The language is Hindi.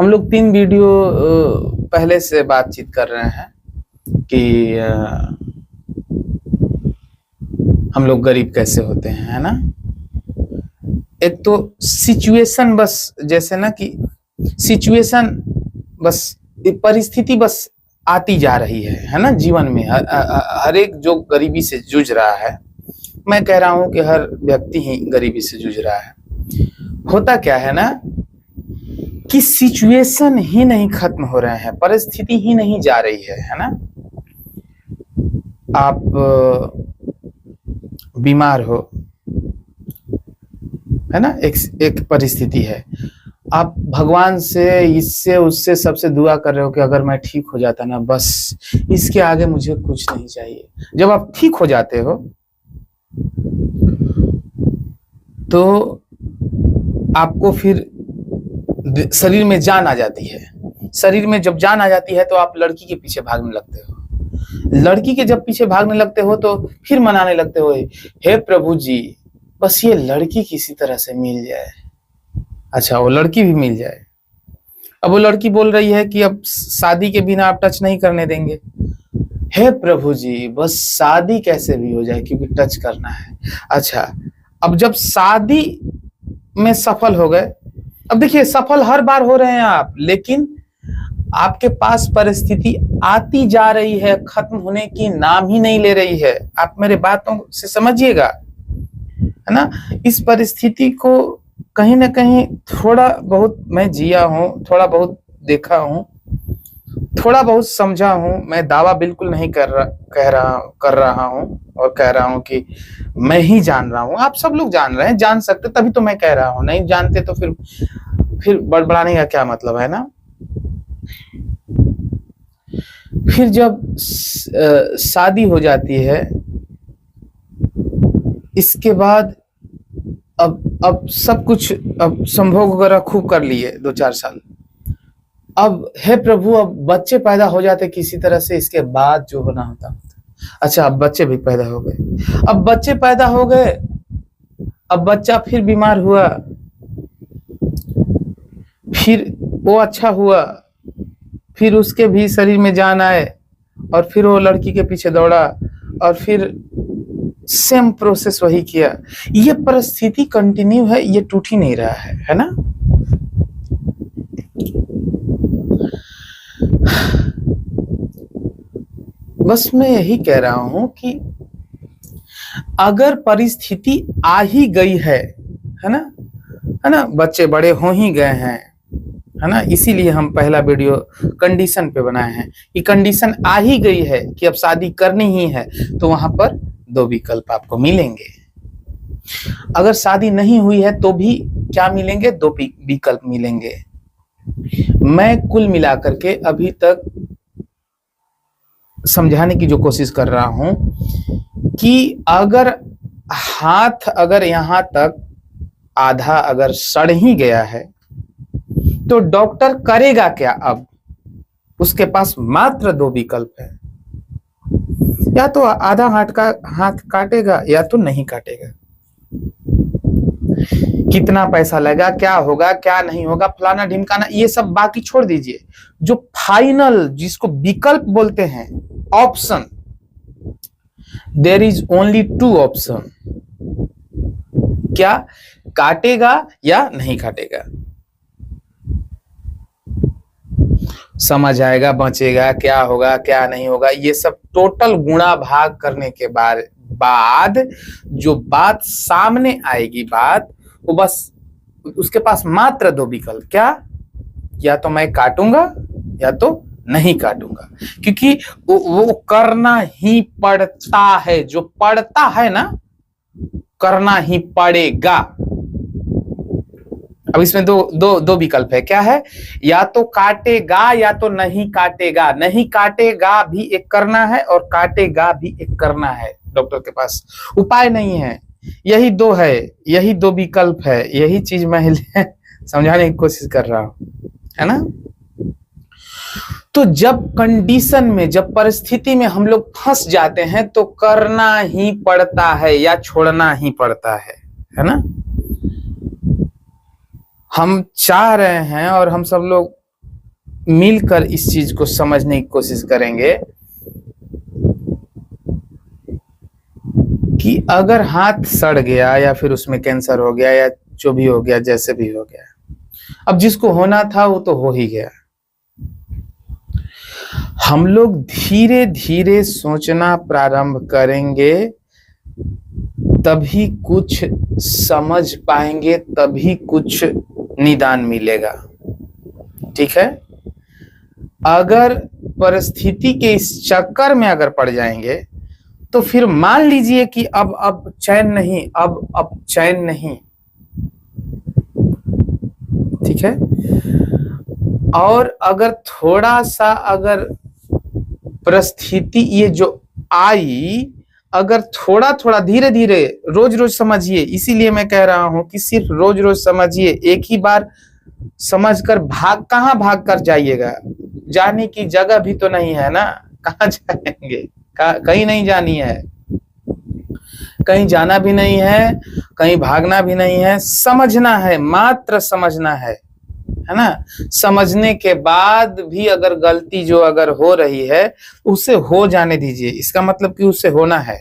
हम लोग 3 वीडियो पहले से बातचीत कर रहे हैं कि हम लोग गरीब कैसे होते हैं, है ना। एक तो सिचुएशन, बस जैसे ना कि सिचुएशन, बस परिस्थिति बस आती जा रही है ना। जीवन में हर एक जो गरीबी से जूझ रहा है, मैं कह रहा हूं कि हर व्यक्ति ही गरीबी से जूझ रहा है। होता क्या है ना कि सिचुएशन ही नहीं खत्म हो रहे हैं, परिस्थिति ही नहीं जा रही है ना। आप बीमार हो, है ना, एक परिस्थिति है। आप भगवान से, इससे उससे सबसे दुआ कर रहे हो कि अगर मैं ठीक हो जाता ना, बस इसके आगे मुझे कुछ नहीं चाहिए। जब आप ठीक हो जाते हो तो आपको फिर शरीर में जान आ जाती है। शरीर में जब जान आ जाती है तो आप लड़की के पीछे भागने लगते हो। लड़की के जब पीछे भागने लगते हो तो फिर मनाने लगते हो, हे प्रभु जी, बस ये लड़की किसी तरह से मिल जाए। अच्छा, वो लड़की भी मिल जाए। अब वो लड़की बोल रही है कि अब शादी के बिना आप टच नहीं करने देंगे। हे प्रभु जी, बस शादी कैसे भी हो जाए क्योंकि टच करना है। अच्छा, अब जब शादी में सफल हो गए, अब देखिए सफल हर बार हो रहे हैं आप, लेकिन आपके पास परिस्थिति आती जा रही है, खत्म होने की नाम ही नहीं ले रही है। आप मेरे बातों से समझिएगा, है ना। इस परिस्थिति को कहीं ना कहीं थोड़ा बहुत मैं जिया हूं, थोड़ा बहुत देखा हूं, थोड़ा बहुत समझा हूं। मैं दावा बिल्कुल नहीं कर रहा हूं और कह रहा हूं कि मैं ही जान रहा हूं। आप सब लोग जान रहे हैं, जान सकते तभी तो मैं कह रहा हूं। नहीं जानते तो फिर बड़बड़ाने का क्या मतलब है ना। फिर जब शादी हो जाती है, इसके बाद अब सब कुछ, अब संभोग वगैरह खूब कर लिए 2-4 साल। अब हे प्रभु, अब बच्चे पैदा हो जाते किसी तरह से, इसके बाद जो होना होता। अच्छा, अब बच्चे भी पैदा हो गए। अब बच्चे पैदा हो गए, अब बच्चा फिर बीमार हुआ, फिर वो अच्छा हुआ, फिर उसके भी शरीर में जान आए और फिर वो लड़की के पीछे दौड़ा और फिर सेम प्रोसेस वही किया। ये परिस्थिति कंटिन्यू है, ये टूट ही नहीं रहा है ना। बस मैं यही कह रहा हूं कि अगर परिस्थिति आ ही गई है ना, बच्चे बड़े हो ही गए हैं, है ना। इसीलिए हम पहला वीडियो कंडीशन पे बनाए हैं कि कंडीशन आ ही गई है कि अब शादी करनी ही है, तो वहां पर 2 विकल्प आपको मिलेंगे। अगर शादी नहीं हुई है तो भी क्या मिलेंगे? 2 विकल्प मिलेंगे। मैं कुल मिलाकर के अभी तक समझाने की जो कोशिश कर रहा हूं कि अगर हाथ, अगर यहां तक आधा अगर सड़ ही गया है तो डॉक्टर करेगा क्या? अब उसके पास मात्र 2 विकल्प है, या तो आधा हाथ काटेगा या तो नहीं काटेगा। कितना पैसा लगा, क्या होगा, क्या नहीं होगा, फलाना ढिमकाना, ये सब बाकी छोड़ दीजिए। जो फाइनल, जिसको विकल्प बोलते हैं, option, there is only 2 option. क्या? काटेगा या नहीं काटेगा। समझ आएगा, बचेगा, क्या होगा, क्या नहीं होगा, ये सब टोटल गुणा भाग करने के बाद जो बात सामने आएगी, बात वो बस उसके पास मात्र 2 विकल्प। क्या? या तो मैं काटूंगा या तो नहीं काटूंगा, क्योंकि वो करना ही पड़ता है। जो पड़ता है ना, करना ही पड़ेगा। अब इसमें दो विकल्प है। क्या है? या तो काटेगा या तो नहीं काटेगा। नहीं काटेगा भी एक करना है और काटेगा भी एक करना है। डॉक्टर के पास उपाय नहीं है। यही 2 है, यही 2 विकल्प है। यही चीज मैं समझाने की कोशिश कर रहा हूं, है ना। तो जब कंडीशन में, जब परिस्थिति में हम लोग फंस जाते हैं तो करना ही पड़ता है या छोड़ना ही पड़ता है ना। हम चाह रहे हैं और हम सब लोग मिलकर इस चीज को समझने की कोशिश करेंगे कि अगर हाथ सड़ गया या फिर उसमें कैंसर हो गया या जो भी हो गया, जैसे भी हो गया, अब जिसको होना था वो तो हो ही गया। हम लोग धीरे धीरे सोचना प्रारंभ करेंगे, तभी कुछ समझ पाएंगे, तभी कुछ निदान मिलेगा। ठीक है? अगर परिस्थिति के इस चक्कर में अगर पड़ जाएंगे तो फिर मान लीजिए कि अब चैन नहीं, अब चैन नहीं। ठीक है? और अगर थोड़ा सा अगर परिस्थिति ये जो आई, अगर थोड़ा थोड़ा धीरे धीरे रोज रोज समझिए, इसीलिए मैं कह रहा हूं कि सिर्फ रोज रोज समझिए, एक ही बार समझकर कहां भाग कर जाइएगा, जाने की जगह भी तो नहीं है ना, कहां जाएंगे, कहीं नहीं जानी है, कहीं जाना भी नहीं है, कहीं भागना भी नहीं है, समझना है, मात्र समझना है ना। समझने के बाद भी अगर गलती जो अगर हो रही है उसे हो जाने दीजिए, इसका मतलब कि उसे होना है।